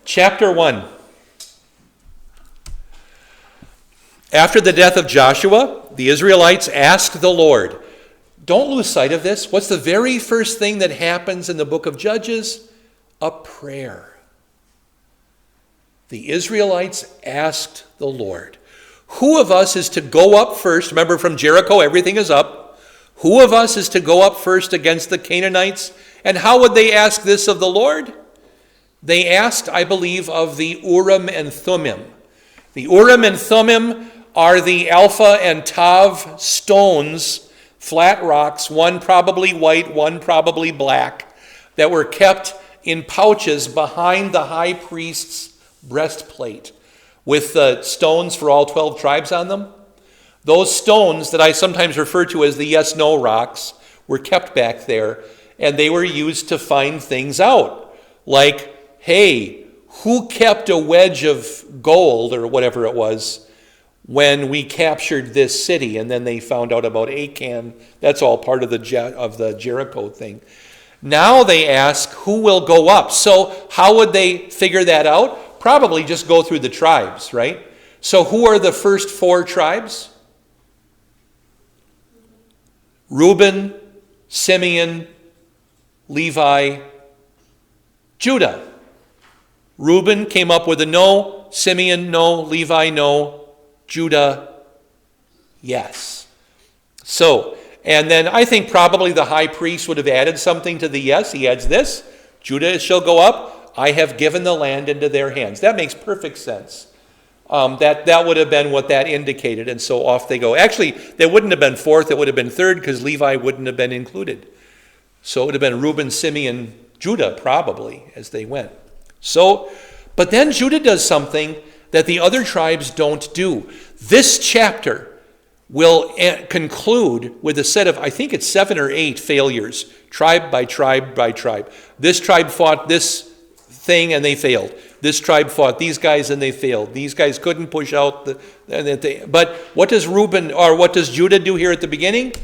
Chapter 1. After the death of Joshua, the Israelites asked the Lord. Don't lose sight of this. What's the very first thing that happens in the book of Judges? A prayer. The Israelites asked the Lord, who of us is to go up first? Remember, from Jericho, everything is up. Who of us is to go up first against the Canaanites? And how would they ask this of the Lord? They asked, I believe, of the Urim and Thummim. The Urim and Thummim are the Alpha and Tav stones, flat rocks, one probably white, one probably black, that were kept in pouches behind the high priest's breastplate with the stones for all 12 tribes on them. Those stones that I sometimes refer to as the yes-no rocks were kept back there, and they were used to find things out. Like, hey, who kept a wedge of gold or whatever it was when we captured this city? And then they found out about Achan. That's all part of the Jericho thing. Now they ask, who will go up? So how would they figure that out? Probably just go through the tribes, right? So who are the first 4 tribes? Reuben, Simeon, Levi, Judah. Reuben came up with a no, Simeon no, Levi no, Judah yes. So, and then I think probably the high priest would have added something to the yes. He adds this, Judah shall go up, I have given the land into their hands. That makes perfect sense. That would have been what that indicated, and so off they go. Actually, they wouldn't have been 4th, it would have been 3rd, because Levi wouldn't have been included. So it would have been Reuben, Simeon, Judah, probably, as they went. So, but then Judah does something that the other tribes don't do. This chapter will conclude with a set of, I think it's 7 or 8 failures, tribe by tribe by tribe. This tribe fought this thing and they failed. This tribe fought these guys and they failed. These guys couldn't push out but what does Judah do here at the beginning?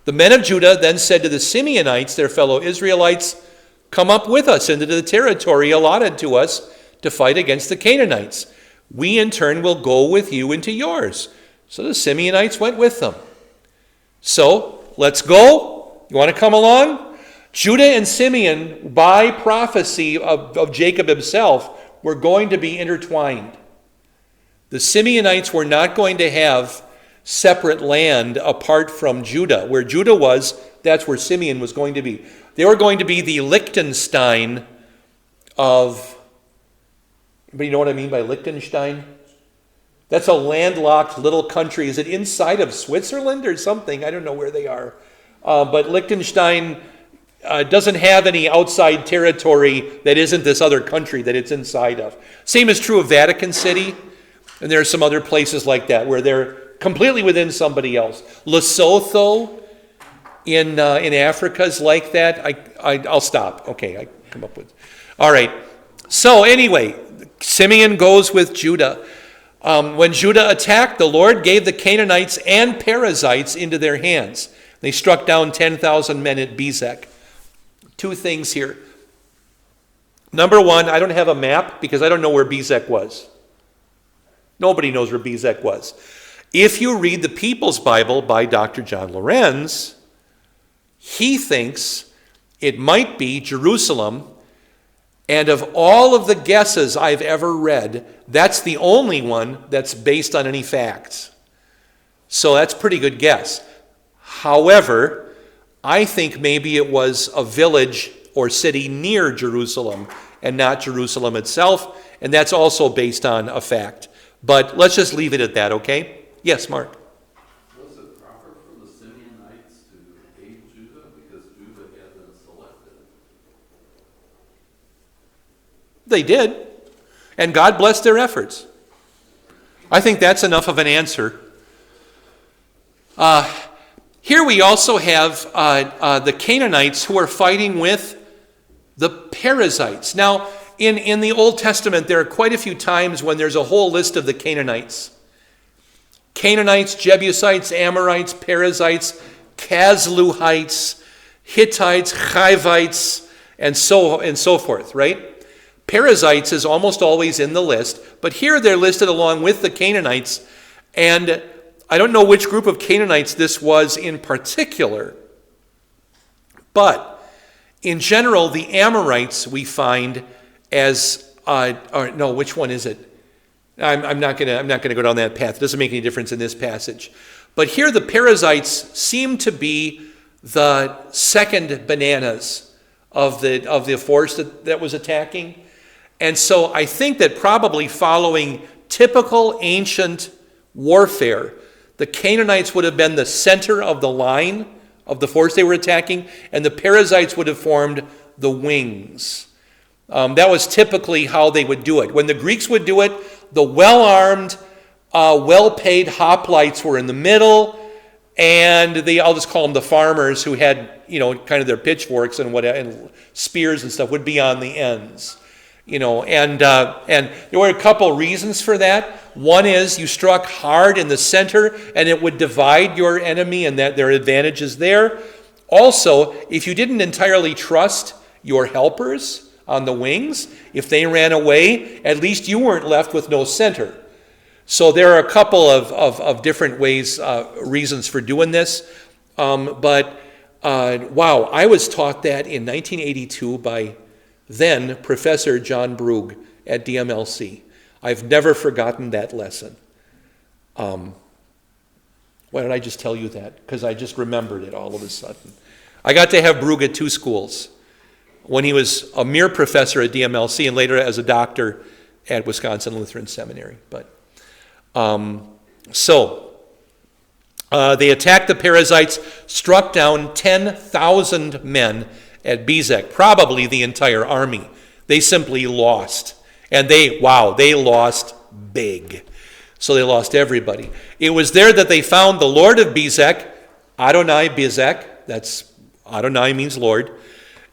The men of Judah then said to the Simeonites, their fellow Israelites, come up with us into the territory allotted to us to fight against the Canaanites. We in turn will go with you into yours. So the Simeonites went with them. So let's go. You want to come along? Judah and Simeon, by prophecy of Jacob himself, were going to be intertwined. The Simeonites were not going to have separate land apart from Judah. Where Judah was, that's where Simeon was going to be. They were going to be the Liechtenstein of... But you know what I mean by Liechtenstein? That's a landlocked little country. Is it inside of Switzerland or something? I don't know where they are. But Liechtenstein doesn't have any outside territory that isn't this other country that it's inside of. Same is true of Vatican City. And there are some other places like that where they're completely within somebody else. Lesotho in Africa is like that. I'll stop. Okay, I come up with... All right. So anyway, Simeon goes with Judah. When Judah attacked, the Lord gave the Canaanites and Perizzites into their hands. They struck down 10,000 men at Bezek. 2 things here. Number 1, I don't have a map because I don't know where Bezek was. Nobody knows where Bezek was. If you read the People's Bible by Dr. John Lorenz, he thinks it might be Jerusalem. And of all of the guesses I've ever read, that's the only one that's based on any facts. So that's a pretty good guess. However, I think maybe it was a village or city near Jerusalem and not Jerusalem itself, and that's also based on a fact. But let's just leave it at that, okay? Yes, Mark. Was it proper for the Simeonites to aid Judah because Judah had been selected? They did, and God blessed their efforts. I think that's enough of an answer. Here we also have the Canaanites who are fighting with the Perizzites. Now, in the Old Testament, there are quite a few times when there's a whole list of the Canaanites. Canaanites, Jebusites, Amorites, Perizzites, Casluhites, Hittites, Chivites, and so forth, right? Perizzites is almost always in the list, but here they're listed along with the Canaanites, and I don't know which group of Canaanites this was in particular, but in general, the Amorites we find as, no, which one is it? I'm not going to go down that path. It doesn't make any difference in this passage. But here the Perizzites seem to be the second bananas of the force that was attacking. And so I think that probably following typical ancient warfare, the Canaanites would have been the center of the line of the force they were attacking, and the Perizzites would have formed the wings. That was typically how they would do it. When the Greeks would do it, the well-armed, well-paid hoplites were in the middle, and I'll just call them the farmers who had, kind of their pitchforks and spears and stuff would be on the ends. And there were a couple reasons for that. One is you struck hard in the center, and it would divide your enemy, and that there are advantages there. Also, if you didn't entirely trust your helpers on the wings, if they ran away, at least you weren't left with no center. So there are a couple of different reasons for doing this. But I was taught that in 1982 by then Professor John Brugge at DMLC. I've never forgotten that lesson. Why did I just tell you that? Because I just remembered it all of a sudden. I got to have Brugge at two schools. When he was a mere professor at DMLC and later as a doctor at Wisconsin Lutheran Seminary. But they attacked the Perizzites, struck down 10,000 men at Bezek, probably the entire army. They simply lost. And they lost big. So they lost everybody. It was there that they found the Lord of Bezek, Adonai Bezek, that's Adonai means Lord,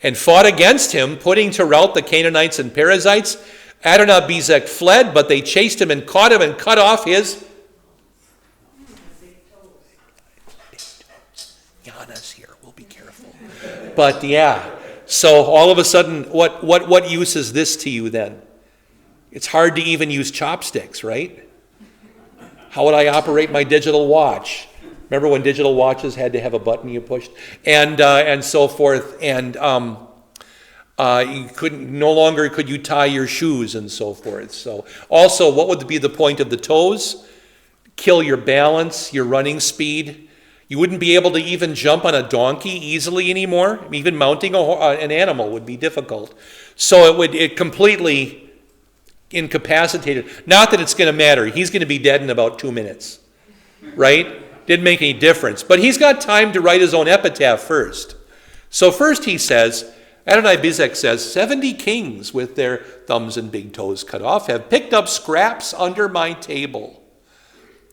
and fought against him, putting to rout the Canaanites and Perizzites. Adonai Bezek fled, but they chased him and caught him and cut off his Yana's here. We'll be careful. But yeah, so all of a sudden, what use is this to you then? It's hard to even use chopsticks, right? How would I operate my digital watch? Remember when digital watches had to have a button you pushed, and so forth, and you couldn't. No longer could you tie your shoes and so forth. So also, what would be the point of the toes? Kill your balance, your running speed. You wouldn't be able to even jump on a donkey easily anymore. Even mounting an animal would be difficult. So it completely incapacitated. Not that it's going to matter. He's going to be dead in about 2 minutes, right? Didn't make any difference. But he's got time to write his own epitaph first. So first he says, Adonai Bezek says, 70 kings with their thumbs and big toes cut off have picked up scraps under my table.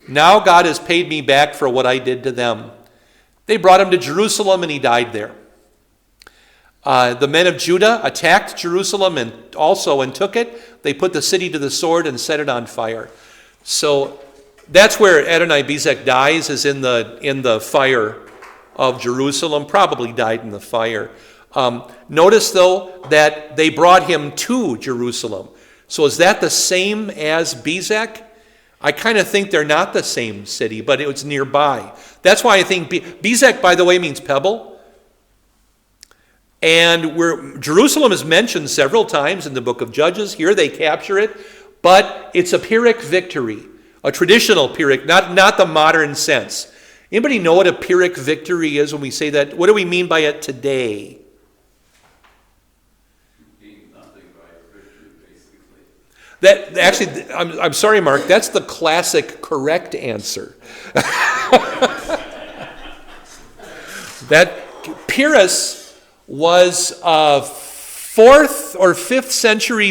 Now God has paid me back for what I did to them. They brought him to Jerusalem and he died there. The men of Judah attacked Jerusalem and took it. They put the city to the sword and set it on fire. So that's where Adonai Bezek dies, is in the fire of Jerusalem. Probably died in the fire. Notice though that they brought him to Jerusalem. So is that the same as Bezek? I kind of think they're not the same city, but it was nearby. That's why I think Bezek, by the way, means pebble. And Jerusalem is mentioned several times in the book of Judges. Here they capture it, but it's a Pyrrhic victory, a traditional Pyrrhic, not the modern sense. Anybody know what a Pyrrhic victory is when we say that? What do we mean by it today? That actually, I'm sorry, Mark, that's the classic correct answer. That Pyrrhus was 4th or 5th century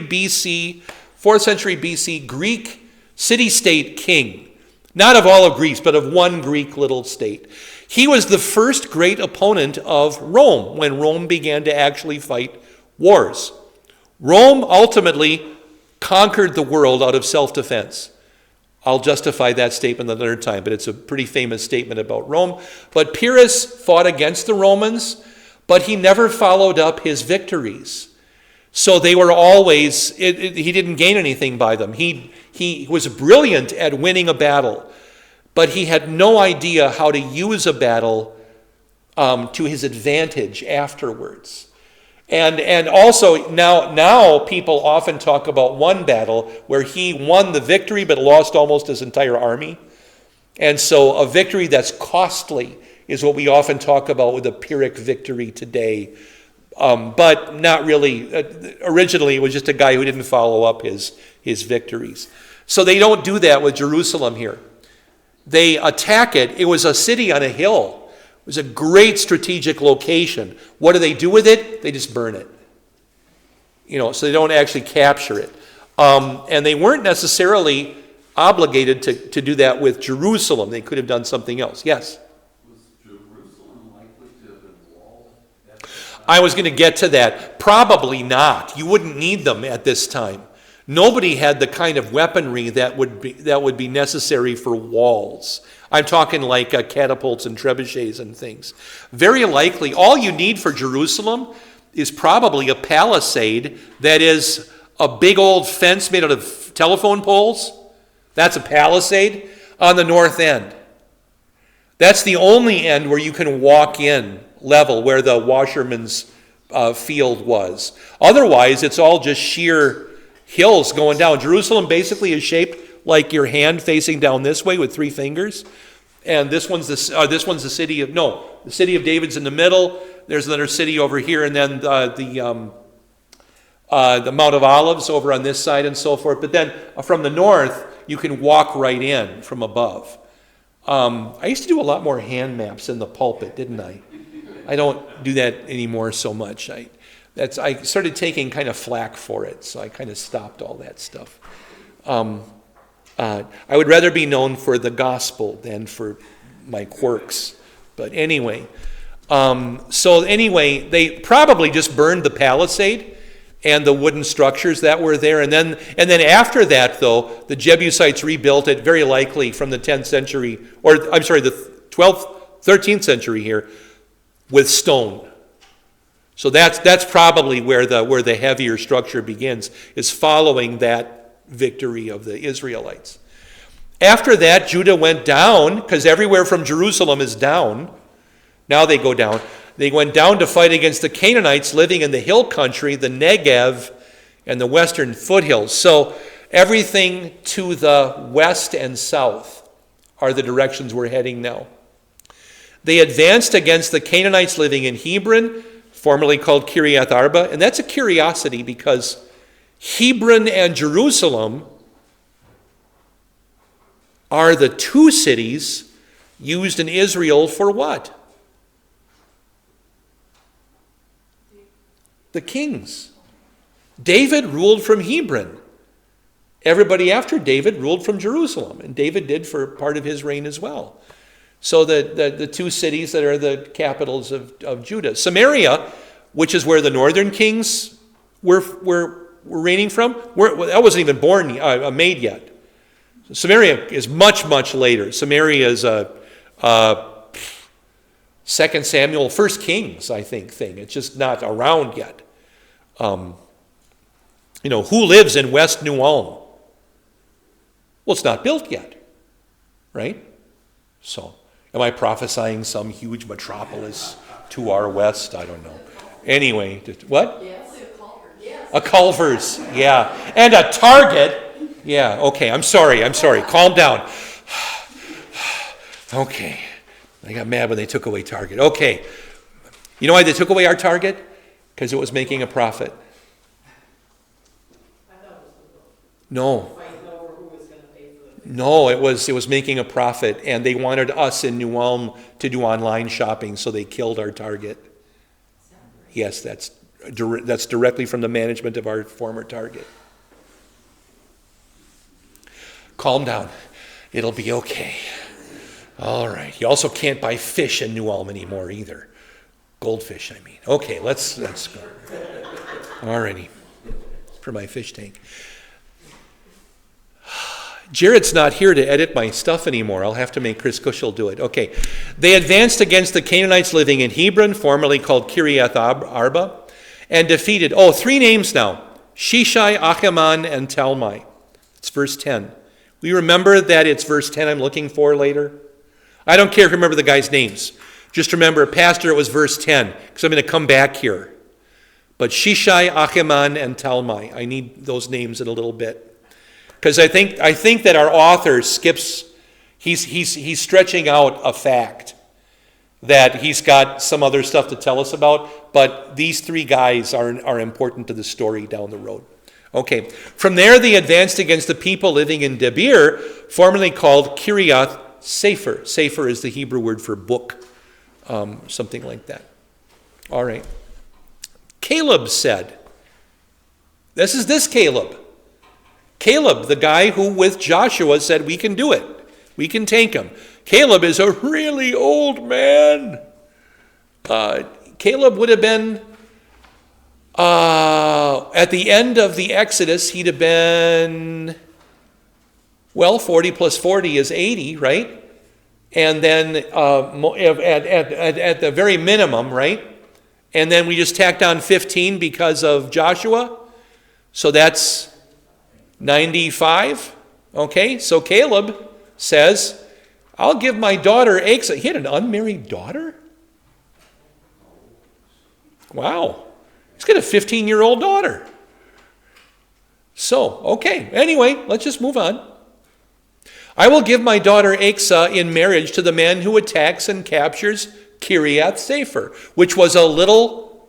BC Greek city-state king. Not of all of Greece, but of one Greek little state. He was the first great opponent of Rome when Rome began to actually fight wars. Rome ultimately conquered the world out of self-defense. I'll justify that statement another time, but it's a pretty famous statement about Rome. But Pyrrhus fought against the Romans, but he never followed up his victories. So they were always, he didn't gain anything by them. He was brilliant at winning a battle, but he had no idea how to use a battle to his advantage afterwards. And also now people often talk about one battle where he won the victory but lost almost his entire army. And so a victory that's costly is what we often talk about with a Pyrrhic victory today. But not really. Originally, it was just a guy who didn't follow up his victories. So they don't do that with Jerusalem here. They attack it. It was a city on a hill. It was a great strategic location. What do they do with it? They just burn it. So they don't actually capture it. And they weren't necessarily obligated to do that with Jerusalem. They could have done something else. Yes? Was Jerusalem likely to have been walled at the time? I was going to get to that. Probably not. You wouldn't need them at this time. Nobody had the kind of weaponry that would be necessary for walls. I'm talking like catapults and trebuchets and things. Very likely, all you need for Jerusalem is probably a palisade that is a big old fence made out of telephone poles. That's a palisade on the north end. That's the only end where you can walk in level, where the washerman's field was. Otherwise, it's all just sheer hills going down. Jerusalem basically is shaped like your hand facing down this way with 3 fingers. And this one's the city of the city of David's in the middle. There's another city over here, and then the Mount of Olives over on this side and so forth. But then from the north, you can walk right in from above. I used to do a lot more hand maps in the pulpit, didn't I? I don't do that anymore so much. I started taking kind of flack for it, so I kind of stopped all that stuff. I would rather be known for the gospel than for my quirks. But anyway, they probably just burned the palisade and the wooden structures that were there. And then after that, though, the Jebusites rebuilt it, very likely from the 10th century, the 12th, 13th century here, with stone. So that's probably where the heavier structure begins, is following that victory of the Israelites. After that, Judah went down, because everywhere from Jerusalem is down. Now they go down. They went down to fight against the Canaanites living in the hill country, the Negev, and the western foothills. So everything to the west and south are the directions we're heading now. They advanced against the Canaanites living in Hebron, formerly called Kiriath Arba. And that's a curiosity because Hebron and Jerusalem are the 2 cities used in Israel for what? The kings. David ruled from Hebron. Everybody after David ruled from Jerusalem, and David did for part of his reign as well. So the 2 cities that are the capitals of Judah. Samaria, which is where the northern kings were reigning from, that wasn't even made yet. Samaria is much, much later. Samaria is a 2 Samuel, 1 Kings, I think, thing. It's just not around yet. Who lives in West New Ulm? Well, it's not built yet, right? So, am I prophesying some huge metropolis to our west? I don't know. Anyway, what? Yes, a Culver's, yeah. And a Target. Yeah, okay, I'm sorry. Calm down. Okay. I got mad when they took away Target. Okay. You know why they took away our Target? Because it was making a profit. No. No, it was making a profit, and they wanted us in New Ulm to do online shopping, so they killed our Target. Yes, that's directly from the management of our former Target. Calm down. It'll be okay. All right. You also can't buy fish in New Ulm anymore either. Goldfish, I mean. Okay, let's go. All righty. For my fish tank. Jared's not here to edit my stuff anymore. I'll have to make Chris Cushel do it. Okay. They advanced against the Canaanites living in Hebron, formerly called Kiriath Arba, and defeated. Oh, three names now. Shishai, Ahiman, and Talmai. It's verse 10. Will you remember that it's verse 10 I'm looking for later? I don't care if you remember the guys' names. Just remember, Pastor, it was verse 10, because I'm going to come back here. But Shishai, Ahiman, and Talmai. I need those names in a little bit. Because I think that our author skips, he's stretching out a fact that he's got some other stuff to tell us about, but these three guys are important to the story down the road. Okay, from there they advanced against the people living in Debir, formerly called Kiriath Sefer. Sefer is the Hebrew word for book, something like that. All right. Caleb said, this is this Caleb. Caleb, the guy who with Joshua said, we can do it. We can take him. Caleb is a really old man. Caleb would have been, at the end of the Exodus, he'd have been, 40 plus 40 is 80, right? And then at the very minimum, right? And then we just tacked on 15 because of Joshua. So that's 95. Okay, so Caleb says, I'll give my daughter Aksa. He had an unmarried daughter? Wow. He's got a 15-year-old daughter. So, okay. Anyway, let's just move on. I will give my daughter Aksa in marriage to the man who attacks and captures Kiriath Sefer, which was a little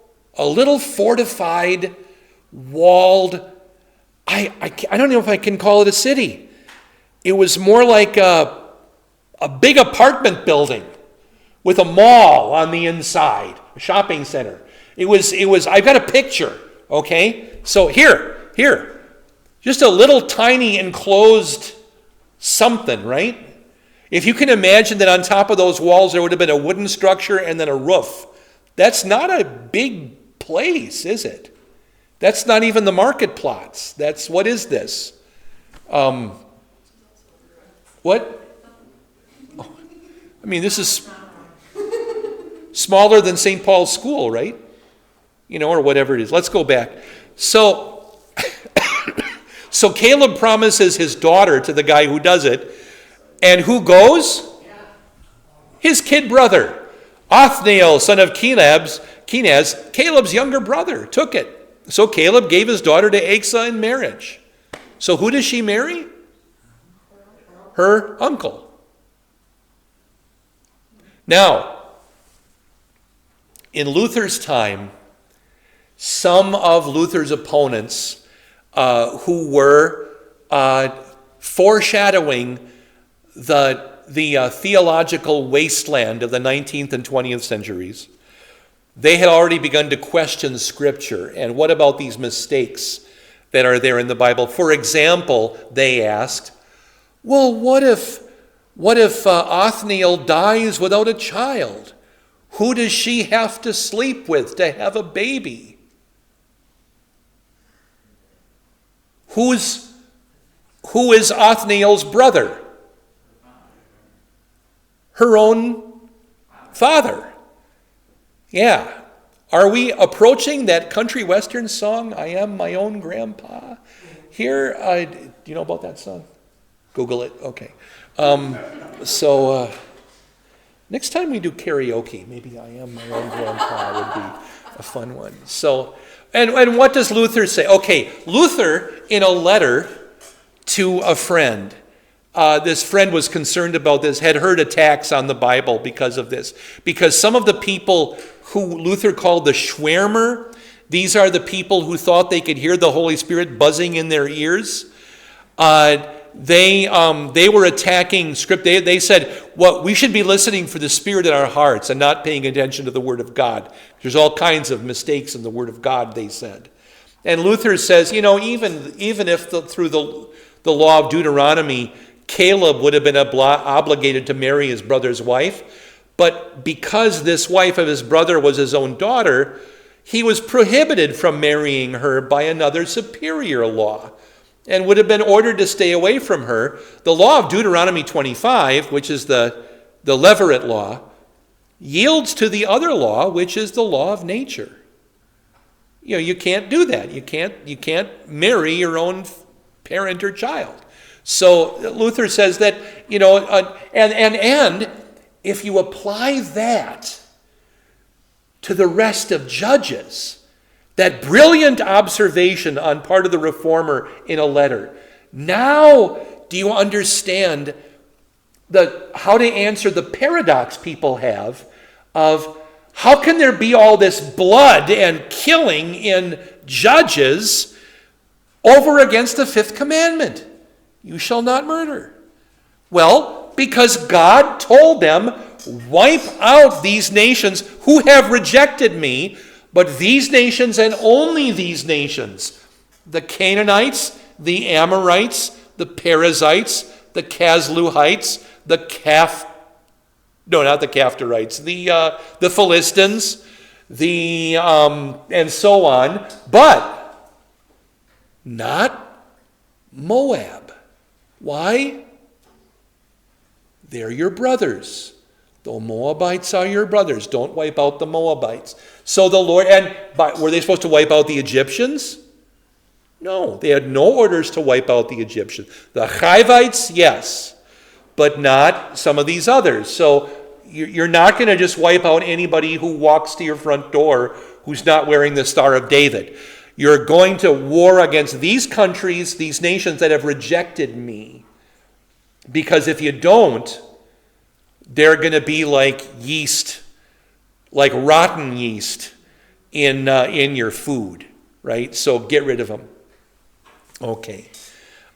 fortified, walled, I don't know if I can call it a city. It was more like a big apartment building with a mall on the inside, a shopping center. It was. I've got a picture, okay? So here, just a little tiny enclosed something, right? If you can imagine that on top of those walls there would have been a wooden structure and then a roof. That's not a big place, is it? That's not even the market plots. What is this? What? Oh, I mean, this is smaller than St. Paul's School, right? Or whatever it is. Let's go back. So Caleb promises his daughter to the guy who does it. And who goes? His kid brother. Othniel, son of Kenaz, Caleb's younger brother, took it. So Caleb gave his daughter to Aksa in marriage. So who does she marry? Her uncle. Now, in Luther's time, some of Luther's opponents who were foreshadowing the theological wasteland of the 19th and 20th centuries, they had already begun to question Scripture. And what about these mistakes that are there in the Bible? For example, they asked, well, what if Othniel dies without a child? Who does she have to sleep with to have a baby? Who is Othniel's brother? Her own father. Yeah. Are we approaching that country western song, I Am My Own Grandpa? Here, do you know about that song? Google it. Okay. So next time we do karaoke, maybe I Am My Own Grandpa would be a fun one. So, and what does Luther say? Okay, Luther, in a letter to a friend, this friend was concerned about this, had heard attacks on the Bible because of this. Because some of the people who Luther called the Schwärmer, these are the people who thought they could hear the Holy Spirit buzzing in their ears. They were attacking Scripture. They said, we should be listening for the Spirit in our hearts and not paying attention to the Word of God. There's all kinds of mistakes in the Word of God, they said. And Luther says, even if through the law of Deuteronomy, Caleb would have been obligated to marry his brother's wife, but because this wife of his brother was his own daughter, he was prohibited from marrying her by another superior law and would have been ordered to stay away from her. The law of Deuteronomy 25, which is the Levirate law, yields to the other law, which is the law of nature. You can't do that. You can't marry your own parent or child. So Luther says that, and if you apply that to the rest of Judges, that brilliant observation on part of the reformer in a letter, now do you understand how to answer the paradox people have of how can there be all this blood and killing in Judges over against the fifth commandment? You shall not murder. Well, because God told them, wipe out these nations who have rejected me, but these nations and only these nations, the Canaanites, the Amorites, the Perizzites, the Casluhites, not the Caphtorites, the Philistines, and so on, but not Moab. Why? They're your brothers. The Moabites are your brothers. Don't wipe out the Moabites. So the Lord, were they supposed to wipe out the Egyptians? No, they had no orders to wipe out the Egyptians. The Hivites, yes, but not some of these others. So you're not going to just wipe out anybody who walks to your front door who's not wearing the Star of David. You're going to war against these countries, these nations that have rejected me. Because if you don't, they're going to be like yeast, like rotten yeast in your food, right? So get rid of them. Okay.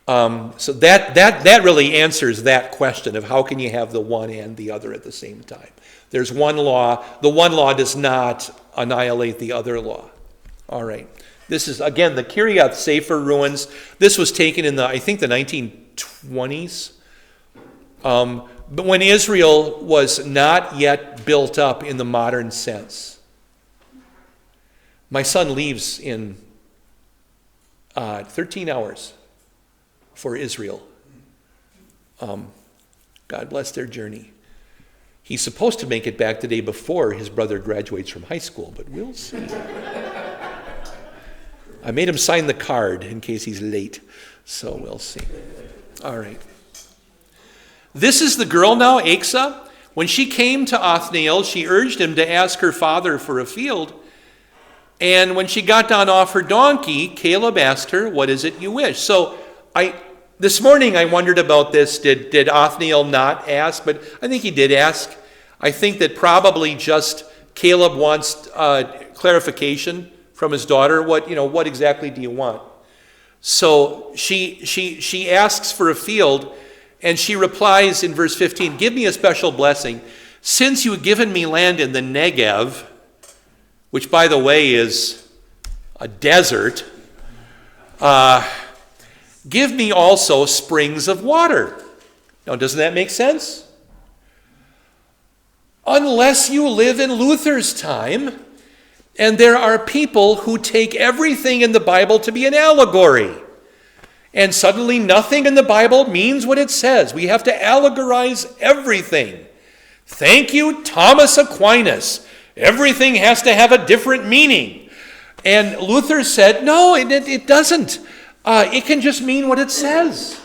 So that really answers that question of how can you have the one and the other at the same time. There's one law. The one law does not annihilate the other law. All right. This is, again, the Kiryat Sefer ruins. This was taken in I think the 1920s. But when Israel was not yet built up in the modern sense. My son leaves in 13 hours for Israel. God bless their journey. He's supposed to make it back the day before his brother graduates from high school, but we'll see. I made him sign the card in case he's late, so we'll see. All right. This is the girl now, Asa. When she came to Othniel, she urged him to ask her father for a field. And when she got down off her donkey, Caleb asked her, "What is it you wish?" So this morning I wondered about this. Did Othniel not ask? But I think he did ask. I think that probably just Caleb wants clarification from his daughter. What exactly do you want? So she asks for a field, and she replies in verse 15, "Give me a special blessing. Since you have given me land in the Negev," which, by the way, is a desert, "give me also springs of water." Now, doesn't that make sense? Unless you live in Luther's time, and there are people who take everything in the Bible to be an allegory. And suddenly nothing in the Bible means what it says. We have to allegorize everything. Thank you, Thomas Aquinas. Everything has to have a different meaning. And Luther said, no, it doesn't. It can just mean what it says.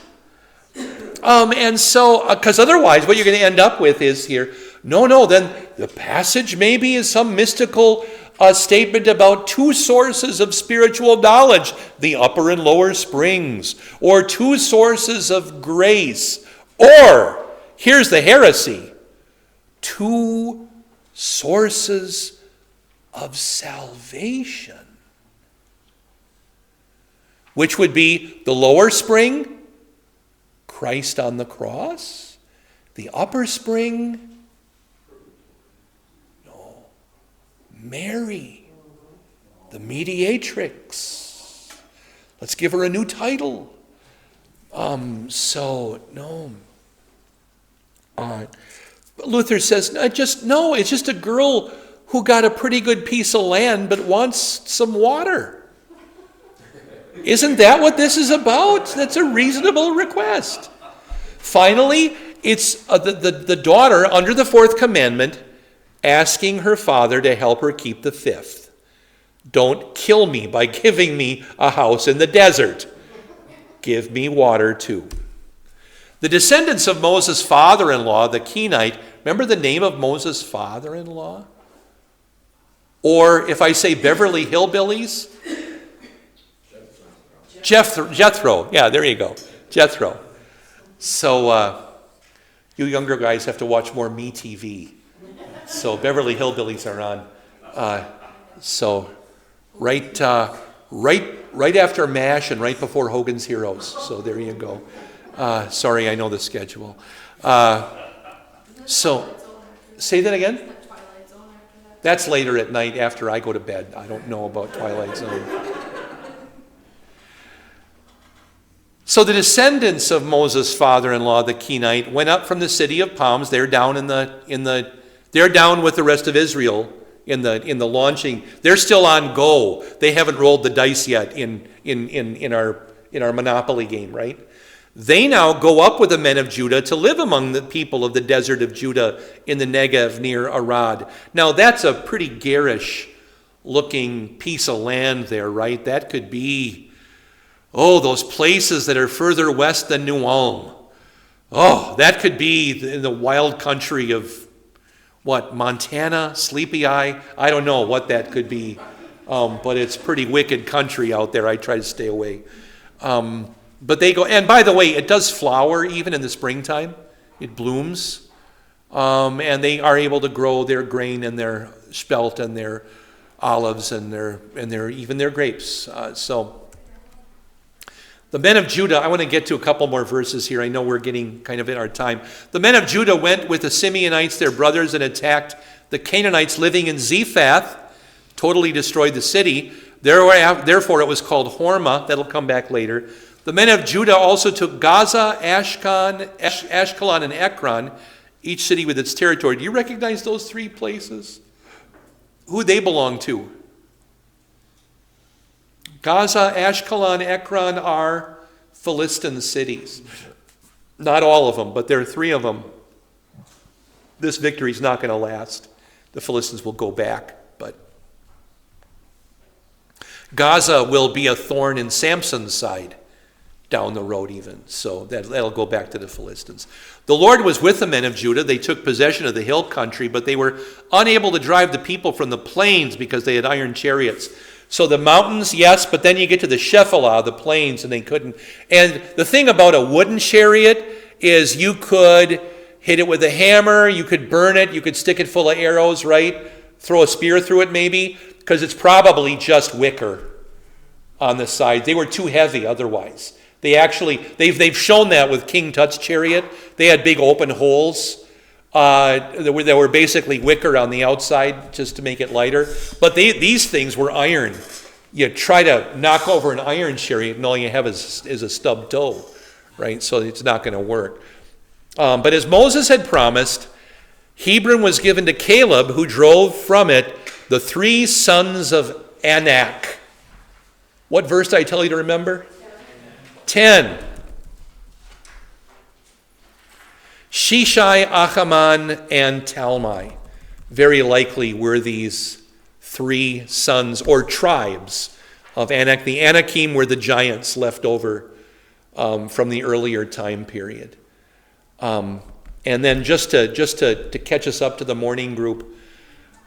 And so, because otherwise what you're going to end up with is here, no, then the passage maybe is some mystical statement about two sources of spiritual knowledge, the upper and lower springs, or two sources of grace, or, here's the heresy, two sources of salvation, which would be the lower spring, Christ on the cross, the upper spring, Mary, the mediatrix. Let's give her a new title. Luther says, it's just a girl who got a pretty good piece of land but wants some water. Isn't that what this is about? That's a reasonable request. Finally, it's the daughter under the fourth commandment asking her father to help her keep the fifth. Don't kill me by giving me a house in the desert. Give me water too. The descendants of Moses' father-in-law, the Kenite, remember the name of Moses' father-in-law? Or if I say Beverly Hillbillies? Jethro. Yeah, there you go. Jethro. So you younger guys have to watch more MeTV. So Beverly Hillbillies are on. So right after MASH and right before Hogan's Heroes. So there you go. Sorry, I know the schedule. So say that again? That's later at night after I go to bed. I don't know about Twilight Zone. So the descendants of Moses' father-in-law, the Kenite, went up from the city of palms. They're down they're down with the rest of Israel in the launching. They're still on go. They haven't rolled the dice yet in our Monopoly game, right? They now go up with the men of Judah to live among the people of the desert of Judah in the Negev near Arad. Now that's a pretty garish looking piece of land there, right? That could be, those places that are further west than New Ulm. That could be in the wild country of, Montana, Sleepy Eye? I don't know what that could be, but it's pretty wicked country out there. I try to stay away. But they go, and by the way, it does flower even in the springtime. It blooms. And they are able to grow their grain and their spelt and their olives and even their grapes. So the men of Judah, I want to get to a couple more verses here. I know we're getting kind of in our time. The men of Judah went with the Simeonites, their brothers, and attacked the Canaanites living in Zephath, totally destroyed the city. Therefore, it was called Hormah. That'll come back later. The men of Judah also took Gaza, Ashkelon, and Ekron, each city with its territory. Do you recognize those three places? Who they belong to? Gaza, Ashkelon, Ekron are Philistine cities. Not all of them, but there are three of them. This victory is not going to last. The Philistines will go back, but Gaza will be a thorn in Samson's side down the road even. So that'll go back to the Philistines. The Lord was with the men of Judah. They took possession of the hill country, but they were unable to drive the people from the plains because they had iron chariots. So the mountains, yes, but then you get to the Shephelah, the plains, and they couldn't. And the thing about a wooden chariot is you could hit it with a hammer, you could burn it, you could stick it full of arrows, right? Throw a spear through it maybe, because it's probably just wicker on the side. They were too heavy otherwise. They've shown that with King Tut's chariot. They had big open holes that were basically wicker on the outside just to make it lighter. But these things were iron. You try to knock over an iron chariot and all you have is a stubbed toe, right? So it's not going to work. But as Moses had promised, Hebron was given to Caleb, who drove from it the 3 sons of Anak. What verse did I tell you to remember? 10. Shishai, Achaman, and Talmai. Very likely were these 3 sons or tribes of Anak. The Anakim were the giants left over from the earlier time period. And then just to catch us up to the morning group,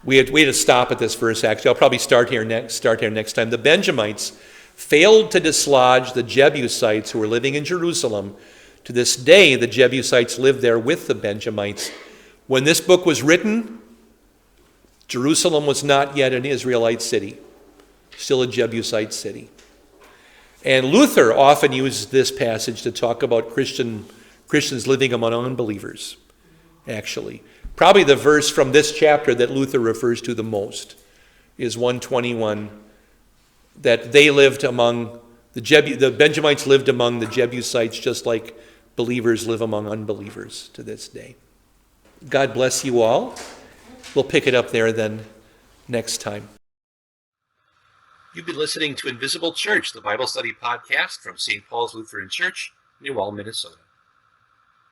we had to stop at this verse. Actually, I'll probably start here next time. The Benjamites failed to dislodge the Jebusites who were living in Jerusalem. To this day, the Jebusites live there with the Benjamites. When this book was written, Jerusalem was not yet an Israelite city, still a Jebusite city. And Luther often used this passage to talk about Christians living among unbelievers, actually. Probably the verse from this chapter that Luther refers to the most is 121, that they lived among, the Benjamites lived among the Jebusites just like believers live among unbelievers to this day. God bless you all. We'll pick it up there then next time. You've been listening to Invisible Church, the Bible study podcast from St. Paul's Lutheran Church, New Ulm, Minnesota.